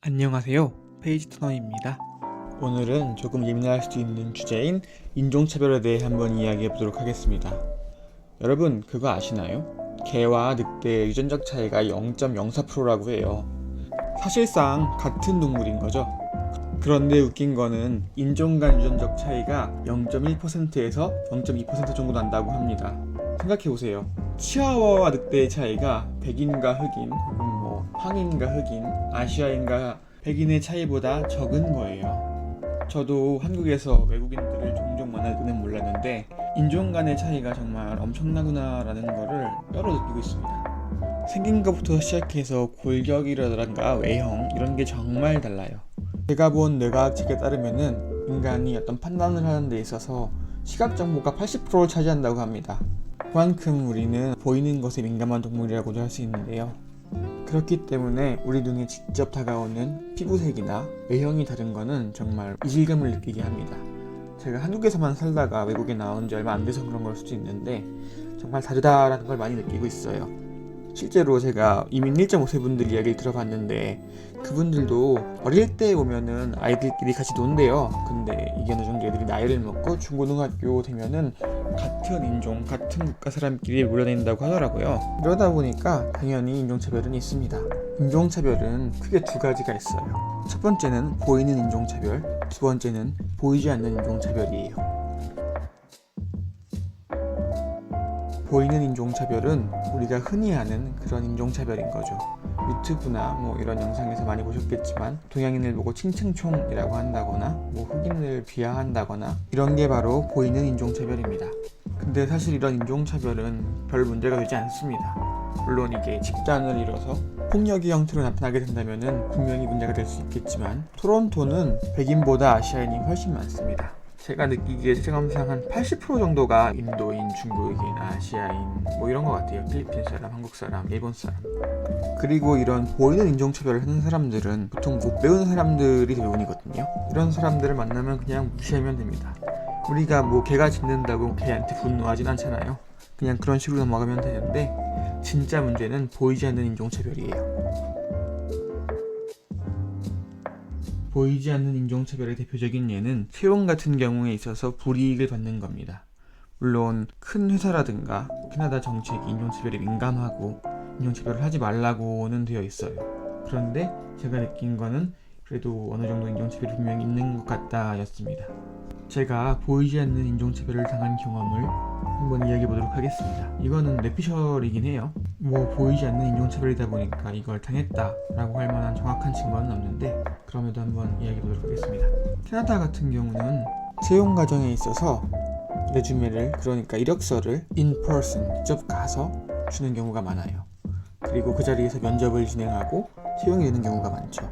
안녕하세요. 페이지 터너입니다. 오늘은 조금 예민할 수도 있는 주제인 인종차별에 대해 한번 이야기해 보도록 하겠습니다. 여러분 그거 아시나요? 개와 늑대의 유전적 차이가 0.04%라고 해요. 사실상 같은 동물인 거죠. 그런데 웃긴 거는 인종 간 유전적 차이가 0.1%에서 0.2% 정도 난다고 합니다. 생각해보세요. 치아와와 늑대의 차이가 백인과 흑인 혹은 황인과 흑인, 아시아인과 백인의 차이보다 적은 거예요. 저도 한국에서 외국인들을 종종 만날 때는 몰랐는데 인종 간의 차이가 정말 엄청나구나 라는 거를 뼈로 느끼고 있습니다. 생긴 것부터 시작해서 골격이라든가 외형 이런 게 정말 달라요. 제가 본 뇌과학 책에 따르면은 인간이 어떤 판단을 하는 데 있어서 시각 정보가 80%를 차지한다고 합니다. 그만큼 우리는 보이는 것에 민감한 동물이라고도 할 수 있는데요. 그렇기 때문에 우리 눈에 직접 다가오는 피부색이나 외형이 다른 거는 정말 이질감을 느끼게 합니다. 제가 한국에서만 살다가 외국에 나온 지 얼마 안 돼서 그런 걸 수도 있는데 정말 다르다라는 걸 많이 느끼고 있어요. 실제로 제가 이민 1.5세 분들 이야기를 들어봤는데 그분들도 어릴 때 보면은 아이들끼리 같이 논대요. 근데 이게 어느 정도 애들이 나이를 먹고 중고등학교 되면은 같은 인종, 같은 국가 사람끼리 몰려다닌다고 하더라고요. 이러다 보니까 당연히 인종차별은 있습니다. 인종차별은 크게 두 가지가 있어요. 첫 번째는 보이는 인종차별, 두 번째는 보이지 않는 인종차별이에요. 보이는 인종차별은 우리가 흔히 하는 그런 인종차별인 거죠. 유튜브나 이런 영상에서 많이 보셨겠지만 동양인을 보고 칭칭총이라고 한다거나 흑인을 비하한다거나 이런 게 바로 보이는 인종차별입니다. 근데 사실 이런 인종차별은 별 문제가 되지 않습니다. 물론 이게 집단을 이뤄서 폭력의 형태로 나타나게 된다면 분명히 문제가 될 수 있겠지만 토론토는 백인보다 아시아인이 훨씬 많습니다. 제가 느끼기에 체감상 한 80% 정도가 인도인, 중국인, 아시아인 이런 것 같아요. 필리핀 사람, 한국 사람, 일본 사람. 그리고 이런 보이는 인종차별을 하는 사람들은 보통 못 배운 사람들이 대부분이거든요. 이런 사람들을 만나면 그냥 무시하면 됩니다. 우리가 개가 짖는다고 개한테 분노하진 않잖아요. 그냥 그런 식으로 넘어가면 되는데 진짜 문제는 보이지 않는 인종차별이에요. 보이지 않는 인종차별의 대표적인 예는 채용 같은 경우에 있어서 불이익을 받는 겁니다. 물론 큰 회사라든가 캐나다 정책이 인종차별에 민감하고 인종차별을 하지 말라고는 되어 있어요. 그런데 제가 느낀 거는 그래도 어느 정도 인종차별이 분명히 있는 것 같다 였습니다. 제가 보이지 않는 인종차별을 당한 경험을 한번 이야기해 보도록 하겠습니다. 이거는 뇌피셜이긴 해요. 보이지 않는 인종차별이다 보니까 이걸 당했다라고 할 만한 정확한 증거는 없는데 그럼에도 한번 이야기해 보도록 하겠습니다. 캐나다 같은 경우는 채용 과정에 있어서 레주메를 그러니까 이력서를 in person 직접 가서 주는 경우가 많아요. 그리고 그 자리에서 면접을 진행하고 채용이 되는 경우가 많죠.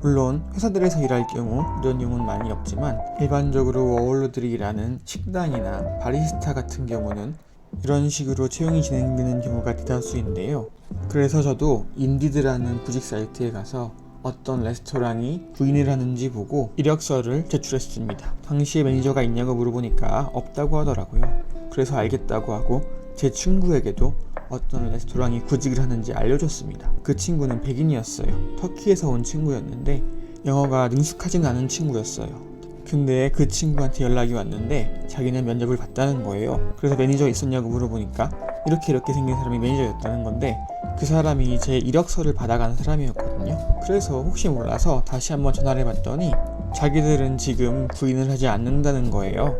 물론 회사들에서 일할 경우 이런 경우는 많이 없지만 일반적으로 워홀러들이 일하는 식당이나 바리스타 같은 경우는 이런 식으로 채용이 진행되는 경우가 대다수인데요. 그래서 저도 인디드라는 구직 사이트에 가서 어떤 레스토랑이 부인을 하는지 보고 이력서를 제출했습니다. 당시에 매니저가 있냐고 물어보니까 없다고 하더라고요. 그래서 알겠다고 하고 제 친구에게도 어떤 레스토랑이 구직을 하는지 알려줬습니다. 그 친구는 백인이었어요. 터키에서 온 친구였는데 영어가 능숙하진 않은 친구였어요. 근데 그 친구한테 연락이 왔는데 자기는 면접을 봤다는 거예요. 그래서 매니저 있었냐고 물어보니까 이렇게 생긴 사람이 매니저였다는 건데 그 사람이 제 이력서를 받아간 사람이었거든요. 그래서 혹시 몰라서 다시 한번 전화를 해봤더니 자기들은 지금 부인을 하지 않는다는 거예요.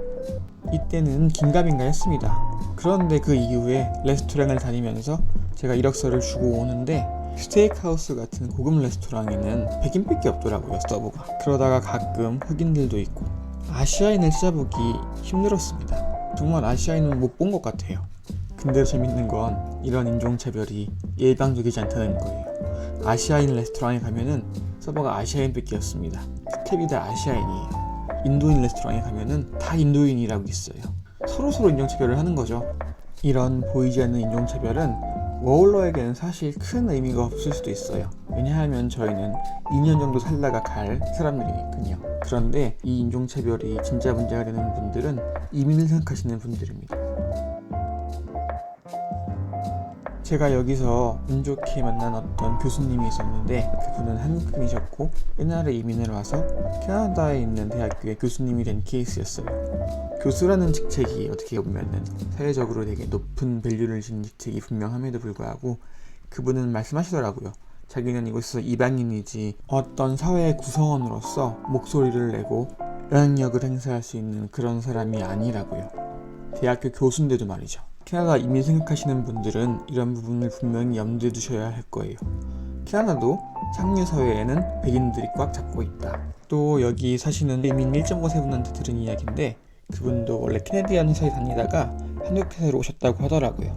이때는 긴가민가 했습니다. 그런데 그 이후에 레스토랑을 다니면서 제가 이력서를 주고 오는데 스테이크하우스 같은 고급 레스토랑에는 백인밖에 없더라고요, 서버가. 그러다가 가끔 흑인들도 있고 아시아인을 찾아보기 힘들었습니다. 정말 아시아인은 못 본 것 같아요. 근데 재밌는 건 이런 인종차별이 일방적이지 않다는 거예요. 아시아인 레스토랑에 가면은 서버가 아시아인밖에 없습니다. 스텝이 다 아시아인이에요. 인도인 레스토랑에 가면은 다 인도인이라고 있어요. 서로 인종차별을 하는 거죠. 이런 보이지 않는 인종차별은 워홀러에게는 사실 큰 의미가 없을 수도 있어요. 왜냐하면 저희는 2년 정도 살다가 갈 사람들이니까요. 그런데 이 인종차별이 진짜 문제가 되는 분들은 이민을 생각하시는 분들입니다. 제가 여기서 운 좋게 만난 어떤 교수님이 있었는데 그분은 한국인이셨고 않고 옛날에 이민을 와서 캐나다에 있는 대학교의 교수님이 된 케이스였어요. 교수라는 직책이 어떻게 보면은 사회적으로 되게 높은 밸류를 지닌 직책이 분명함에도 불구하고 그분은 말씀하시더라고요. 자기는 이곳에서 이방인이지 어떤 사회의 구성원으로서 목소리를 내고 영향력을 행사할 수 있는 그런 사람이 아니라고요. 대학교 교수인데도 말이죠. 캐나다 이민 생각하시는 분들은 이런 부분을 분명히 염두에 두셔야 할 거예요. 캐나다도 상류 사회에는 백인들이 꽉 잡고 있다. 또 여기 사시는 이민 1.5세분한테 들은 이야기인데 그분도 원래 캐네디안 회사에 다니다가 한국 회사로 오셨다고 하더라고요.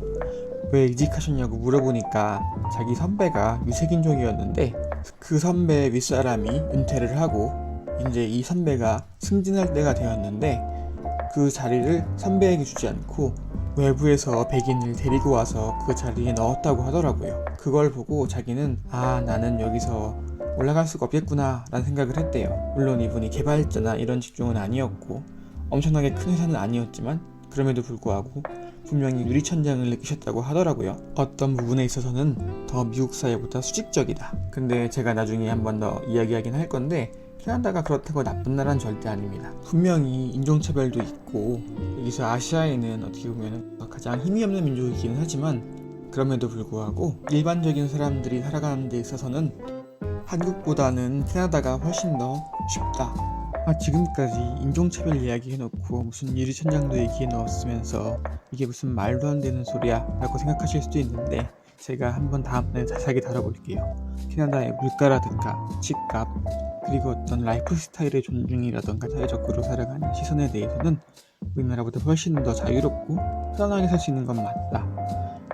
왜 이직하셨냐고 물어보니까 자기 선배가 유색인종이었는데 그 선배 윗사람이 은퇴를 하고 이제 이 선배가 승진할 때가 되었는데 그 자리를 선배에게 주지 않고 외부에서 백인을 데리고 와서 그 자리에 넣었다고 하더라고요. 그걸 보고 자기는 나는 여기서 올라갈 수가 없겠구나 라는 생각을 했대요. 물론 이분이 개발자나 이런 직종은 아니었고 엄청나게 큰 회사는 아니었지만 그럼에도 불구하고 분명히 유리천장을 느끼셨다고 하더라고요. 어떤 부분에 있어서는 더 미국 사회보다 수직적이다. 근데 제가 나중에 한 번 더 이야기하긴 할 건데 캐나다가 그렇다고 나쁜 나라는 절대 아닙니다. 분명히 인종차별도 있고 여기서 아시아에는 어떻게 보면 가장 힘이 없는 민족이기는 하지만 그럼에도 불구하고 일반적인 사람들이 살아가는 데 있어서는 한국보다는 캐나다가 훨씬 더 쉽다. 지금까지 인종차별 이야기 해놓고 무슨 유리천장도 얘기해 넣었으면서 이게 무슨 말도 안 되는 소리야 라고 생각하실 수도 있는데 제가 한번 다음번에 자세하게 다뤄볼게요. 캐나다의 물가라든가 집값 그리고 어떤 라이프 스타일의 존중이라든가 사회적으로 살아가는 시선에 대해서는 우리나라보다 훨씬 더 자유롭고 편안하게 살 수 있는 건 맞다.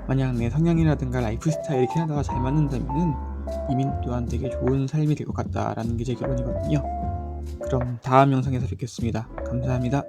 만약 내 성향이라든가 라이프 스타일이 캐나다와 잘 맞는다면은 이민 또한 되게 좋은 삶이 될 것 같다라는 게 제 결론이거든요. 그럼 다음 영상에서 뵙겠습니다. 감사합니다.